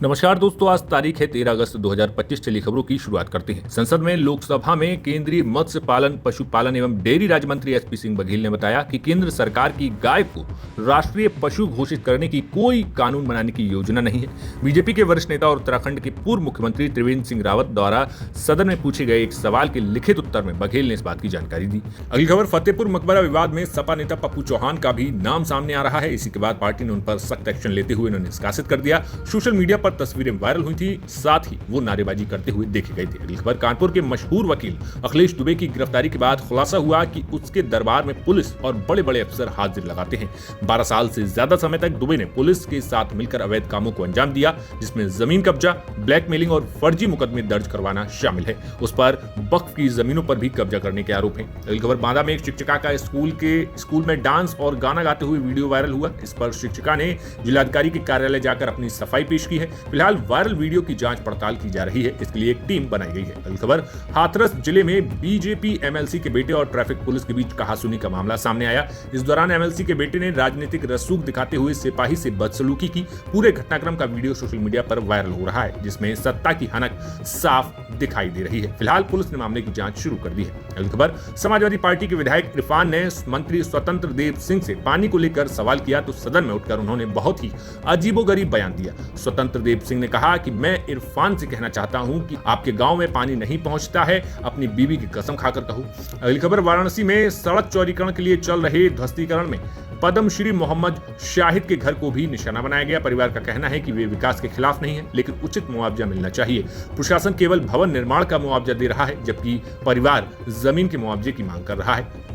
नमस्कार दोस्तों, आज तारीख है 13 अगस्त 2025। चलिए खबरों की शुरुआत करते हैं। संसद में लोकसभा में केंद्रीय मत्स्य पालन, पशुपालन एवं डेयरी राज्य मंत्री एसपी सिंह बघेल ने बताया कि केंद्र सरकार की गाय को राष्ट्रीय पशु घोषित करने की कोई कानून बनाने की योजना नहीं है। बीजेपी के वरिष्ठ नेता और उत्तराखंड के पूर्व मुख्यमंत्री त्रिवेंद्र सिंह रावत द्वारा सदन में पूछे गए एक सवाल के लिखित उत्तर में बघेल ने इस बात की जानकारी दी। अगली खबर, फतेहपुर मकबरा विवाद में सपा नेता पप्पू चौहान का भी नाम सामने आ रहा है। इसी के बाद पार्टी ने उन पर सख्त एक्शन लेते हुए उन्हें निष्कासित कर दिया। सोशल मीडिया पर तस्वीरें वायरल हुई थी, साथ ही वो नारेबाजी करते हुए देखे गए थे। अगली खबर, कानपुर के मशहूर वकील अखिलेश दुबे की गिरफ्तारी के बाद खुलासा हुआ कि उसके दरबार में पुलिस और बड़े बड़े अफसर हाजिर लगाते हैं। 12 साल से ज्यादा समय तक दुबे ने पुलिस के साथ मिलकर अवैध कामों को अंजाम दिया, जिसमें जमीन कब्जा, ब्लैकमेलिंग और फर्जी मुकदमे दर्ज करवाना शामिल है। उस पर वक्फ की जमीनों पर भी कब्जा करने के आरोप हैं। अगली खबर, बांदा में एक शिक्षिका का स्कूल में डांस और गाना गाते हुए वीडियो वायरल हुआ। इस पर शिक्षिका ने जिलाधिकारी के कार्यालय जाकर अपनी सफाई पेश की है। फिलहाल वायरल वीडियो की जांच पड़ताल की जा रही है। इसके लिए एक टीम बनाई गई है। अगली खबर, हाथरस जिले में बीजेपी एमएलसी के बेटे और ट्रैफिक पुलिस के बीच कहासुनी का मामला सामने आया। इस दौरान एमएलसी के बेटे ने राजनीतिक रसूख दिखाते हुए सिपाही से बदसलूकी की। पूरे घटनाक्रम का वीडियो सोशल मीडिया पर वायरल हो रहा है, जिसमें सत्ता की हनक साफ दिखाई दे रही है। फिलहाल पुलिस ने मामले की जांच शुरू कर दी है। अगली खबर, समाजवादी पार्टी के विधायक इरफान ने मंत्री स्वतंत्र देव सिंह से पानी को लेकर सवाल किया तो सदन में उठकर उन्होंने बहुत ही अजीबोगरीब बयान दिया। स्वतंत्र देव सिंह ने कहा कि मैं इरफान से कहना चाहता हूं कि आपके गांव में पानी नहीं पहुंचता है, अपनी बीवी की कसम खाकर कहूं। अगली खबर, वाराणसी में सड़क चौड़ीकरण के लिए चल रहे ध्वस्तीकरण में पद्मश्री मोहम्मद शाहिद के घर को भी निशाना बनाया गया। परिवार का कहना है कि वे विकास के खिलाफ नहीं है, लेकिन उचित मुआवजा मिलना चाहिए। प्रशासन केवल भवन निर्माण का मुआवजा दे रहा है, जबकि परिवार जमीन के मुआवजे की मांग कर रहा है।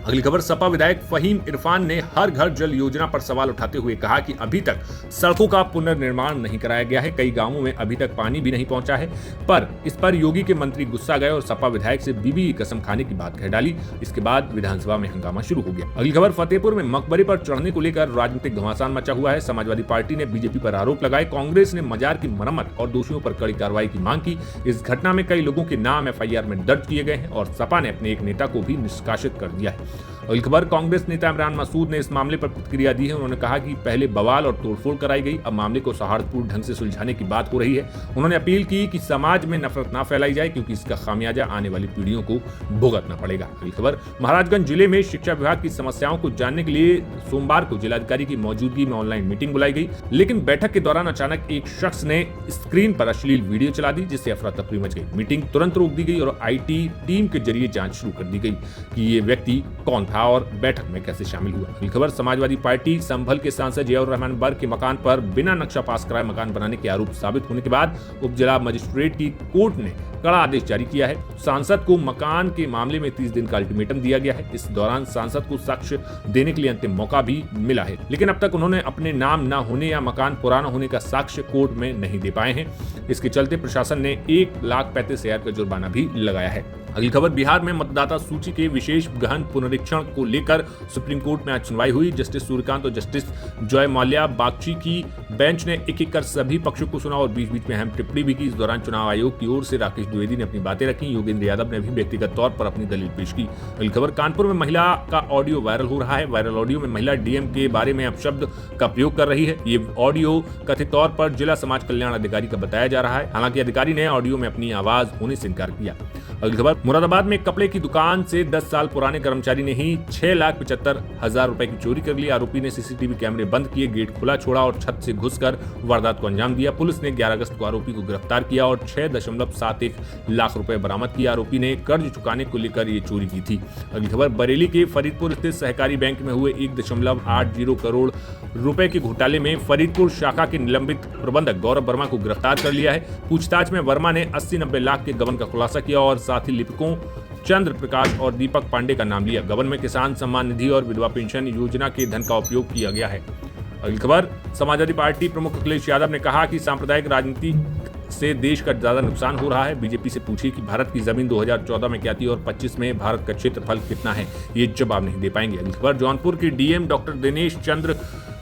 अगली खबर, सपा विधायक फहीम इरफान ने हर घर जल योजना पर सवाल उठाते हुए कहा कि अभी तक सड़कों का पुनर्निर्माण नहीं कराया गया है। कई गांवों में अभी तक पानी भी नहीं पहुंचा है। पर इस पर योगी के मंत्री गुस्सा गए और सपा विधायक से बीवी की कसम खाने की बात कह डाली। इसके बाद विधानसभा में हंगामा शुरू हो गया। अगली खबर, फतेहपुर में मकबरे पर चढ़ने को लेकर राजनीतिक घमासान मचा हुआ है। समाजवादी पार्टी ने बीजेपी पर आरोप लगाए। कांग्रेस ने मजार की मरम्मत और दोषियों पर कड़ी कार्रवाई की मांग की। इस घटना में कई लोगों के नाम एफआईआर में दर्ज किए गए हैं और सपा ने अपने एक नेता को भी निष्कासित कर दिया है। अगली खबर, कांग्रेस नेता इमरान मसूद ने इस मामले पर प्रतिक्रिया दी है। उन्होंने कहा कि पहले बवाल और तोड़फोड़ कराई गई, अब मामले को सौहार्दपूर्ण ढंग से सुलझाने की बात हो रही है। उन्होंने अपील की कि समाज में नफरत ना फैलाई जाए, क्योंकि इसका खामियाजा आने वाली पीढ़ियों को भुगतना पड़ेगा। अगली खबर, महाराजगंज जिले में शिक्षा विभाग की समस्याओं को जानने के लिए सोमवार को जिलाधिकारी की मौजूदगी में ऑनलाइन मीटिंग बुलाई गई, लेकिन बैठक के दौरान अचानक एक शख्स ने स्क्रीन पर अश्लील वीडियो चला दी, जिससे अफरा तफरी मच गई। मीटिंग तुरंत रोक दी गई और IT टीम के जरिए जांच शुरू कर दी गई कि ये व्यक्ति कौन था और बैठक में कैसे शामिल हुआ। अगली खबर, समाजवादी पार्टी संभल के सांसद जियाउर रहमान बर्ग के मकान पर बिना नक्शा पास कराए मकान बनाने के आरोप साबित होने के बाद उप जिला मजिस्ट्रेट की कोर्ट ने कड़ा आदेश जारी किया है। सांसद को मकान के मामले में 30 दिन का अल्टीमेटम दिया गया है। इस दौरान सांसद को साक्ष्य देने के लिए अंतिम मौका भी मिला है, लेकिन अब तक उन्होंने अपने नाम न होने या मकान पुराना होने का साक्ष्य कोर्ट में नहीं दे पाए हैं। इसके चलते प्रशासन ने 1,35,000 का जुर्माना भी लगाया है। अगली खबर, बिहार में मतदाता सूची के विशेष गहन पुनरीक्षण को लेकर सुप्रीम कोर्ट में आज सुनवाई हुई। जस्टिस सूर्यकांत और जस्टिस जॉय माल्या बागची की बेंच ने एक-एक कर सभी पक्षों को सुना और बीच-बीच में अहम टिप्पणी भी की। इस दौरान चुनाव आयोग की ओर से राकेश द्विवेदी ने अपनी बातें रखी। योगेंद्र यादव ने भी व्यक्तिगत तौर पर अपनी दलील पेश की। अगली खबर, कानपुर में महिला का ऑडियो वायरल हो रहा है। वायरल ऑडियो में महिला डीएम के बारे में अपशब्द का प्रयोग कर रही है। ये ऑडियो कथित तौर पर जिला समाज कल्याण अधिकारी का बताया जा रहा है। हालांकि अधिकारी ने ऑडियो में अपनी आवाज होने से इनकार किया। अगली खबर, मुरादाबाद में एक कपड़े की दुकान से 10 साल पुराने कर्मचारी ने ही 6,75,000 रुपए की चोरी कर ली। आरोपी ने सीसीटीवी कैमरे बंद किए, गेट खुला छोड़ा और छत से घुसकर वारदात को अंजाम दिया। पुलिस ने 11 अगस्त को आरोपी को गिरफ्तार किया और 6.71 लाख रुपए बरामद किया। आरोपी ने कर्ज चुकाने को लेकर ये चोरी की थी। अगली खबर, बरेली के फरीदपुर स्थित सहकारी बैंक में हुए 1.80 करोड़ रुपए के घोटाले में फरीदपुर शाखा के निलंबित प्रबंधक गौरव वर्मा को गिरफ्तार कर लिया है। पूछताछ में वर्मा ने 80-90 लाख के गबन का खुलासा किया और साथ ही लिपिकों चंद्र प्रकाश और दीपक पांडे का नाम लिया। गबन में किसान सम्मान निधि और विधवा पेंशन योजना के धन का उपयोग किया गया है। अगली खबर, समाजवादी पार्टी प्रमुख अखिलेश यादव ने कहा कि सांप्रदायिक राजनीति से देश का ज्यादा नुकसान हो रहा है। बीजेपी से पूछिए कि भारत की जमीन 2014 में क्या थी और 25 में भारत का क्षेत्रफल कितना है, ये जवाब नहीं दे पाएंगे। अगली खबर, जौनपुर के DM doctor Dinesh Chandra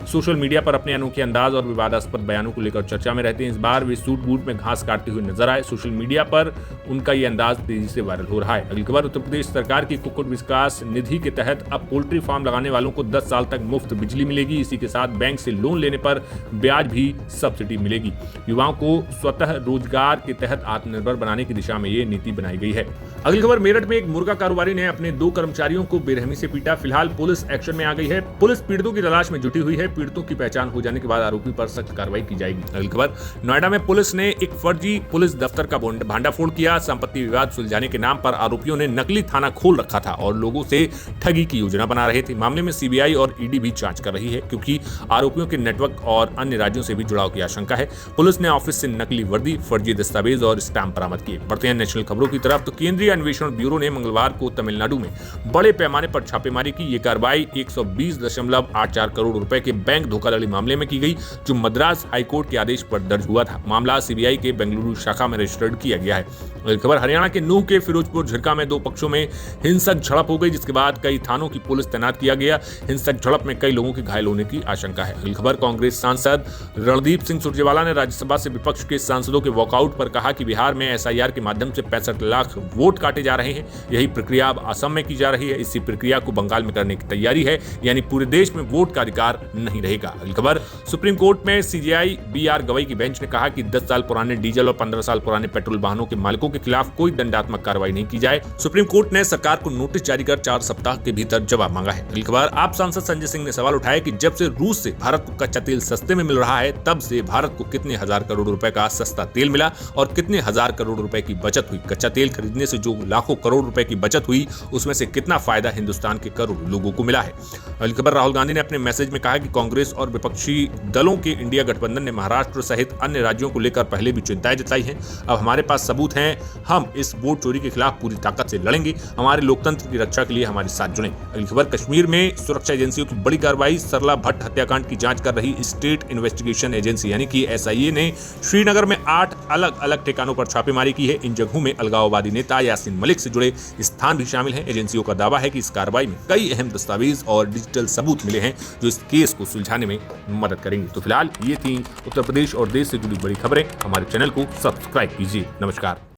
social media पर अपने अनोखे अंदाज और विवादास्पद बयानों को लेकर चर्चा में रहते हैं। इस बार वे सूट बूट में घास काटते हुए नजर आए। सोशल मीडिया पर उनका ये अंदाज तेजी से वायरल हो रहा है। अगली खबर, उत्तर प्रदेश सरकार की कुक्कुट विकास निधि के तहत अब पोल्ट्री फार्म लगाने वालों को 10 साल तक मुफ्त बिजली मिलेगी। इसी के साथ बैंक से लोन लेने पर ब्याज भी सब्सिडी मिलेगी। युवाओं को स्वतः रोजगार के तहत आत्मनिर्भर बनाने की दिशा में ये नीति बनाई गई है। अगली खबर, मेरठ में एक मुर्गा कारोबारी ने अपने 2 कर्मचारियों को बेरहमी से पीटा। फिलहाल पुलिस एक्शन में आ गई है। पुलिस पीड़ितों की तलाश में जुटी हुई है। पीड़ितों की पहचान हो जाने के बाद आरोपी पर सख्त कार्रवाई की जाएगी। अगली खबर, नोएडा में पुलिस ने एक फर्जी पुलिस दफ्तर का भांडाफोड़ किया। संपत्ति विवाद सुलझाने के नाम पर आरोपियों ने नकली थाना खोल रखा था और लोगों से ठगी की योजना बना रहे थे। मामले में सीबीआई और ईडी भी जांच कर रही है, क्योंकि आरोपियों के नेटवर्क और अन्य राज्यों से भी जुड़ाव की आशंका है। पुलिस ने ऑफिस से नकली वर्दी, फर्जी दस्तावेज और स्टैंप बरामद किए। बढ़ते हैं नेशनल खबरों की तरफ, तो केंद्रीय अन्वेषण ब्यूरो ने मंगलवार को तमिलनाडु में बड़े पैमाने पर छापेमारी की। ये कार्रवाई 120.84 करोड़ रुपए के बैंक धोखाधड़ी मामले में की गई, जो मद्रास हाईकोर्ट के आदेश पर दर्ज हुआ था। मामला सीबीआई के बेंगलुरु शाखा में रजिस्टर्ड किया गया है। खबर, हरियाणा के नूह के फिरोजपुर झिरका में 2 पक्षों में हिंसक झड़प हो गई, जिसके बाद कई थानों की पुलिस तैनात किया गया। हिंसक झड़प में कई लोगों के घायल होने की आशंका है। अगली खबर, कांग्रेस सांसद रणदीप सिंह सुरजेवाला ने राज्यसभा से विपक्ष के सांसदों के वॉकआउट पर कहा कि बिहार में एसआईआर के माध्यम से 65 लाख वोट काटे जा रहे हैं। यही प्रक्रिया अब असम में की जा रही है। इसी प्रक्रिया को बंगाल में करने की तैयारी है, यानी पूरे देश में वोट का अधिकार नहीं रहेगा। अगली खबर, सुप्रीम कोर्ट में सीजेआई बीआर गवई की बेंच ने कहा कि 10 साल पुराने डीजल और 15 साल पुराने पेट्रोल वाहनों के मालिकों के खिलाफ कोई दंडात्मक कार्रवाई नहीं की जाए। सुप्रीम कोर्ट ने सरकार को नोटिस जारी कर 4 सप्ताह के भीतर जवाब मांगा है। अगली खबर, आप सांसद संजय सिंह ने सवाल उठाया कि जब से रूस से भारत को कच्चा तेल सस्ते में मिल रहा है, तब से भारत को कितने हजार करोड़ रुपए का सस्ता तेल मिला और कितने हजार करोड़ रुपए की बचत हुई। कच्चा तेल खरीदने से जो लाखों करोड़ रुपए की बचत हुई, उसमें से कितना फायदा हिंदुस्तान के करोड़ों लोगों को मिला है। अगली खबर, राहुल गांधी ने अपने मैसेज में कहा कि कांग्रेस और विपक्षी दलों के इंडिया गठबंधन ने महाराष्ट्र सहित अन्य राज्यों को लेकर पहले भी चिंताएं जताई हैं। अब हमारे पास सबूत हैं। हम इस वोट चोरी के खिलाफ पूरी ताकत से लड़ेंगे। हमारे लोकतंत्र की रक्षा के लिए हमारे साथ जुड़ें। अगली खबर, कश्मीर में सुरक्षा एजेंसियों की बड़ी कार्रवाई। सरला भट्ट हत्याकांड की जांच कर रही स्टेट इन्वेस्टिगेशन एजेंसी यानी कि एसआईए ने श्रीनगर में 8 अलग अलग ठिकानों पर छापेमारी की है। इन जगहों में अलगाववादी नेता यासीन मलिक से जुड़े स्थान भी शामिल हैं। एजेंसियों का दावा है कि इस कार्रवाई में कई अहम दस्तावेज और डिजिटल सबूत मिले हैं, जो इस केस को सुलझाने में मदद करेंगे। तो फिलहाल ये थी उत्तर प्रदेश और देश से जुड़ी बड़ी खबरें। हमारे चैनल को सब्सक्राइब कीजिए। नमस्कार।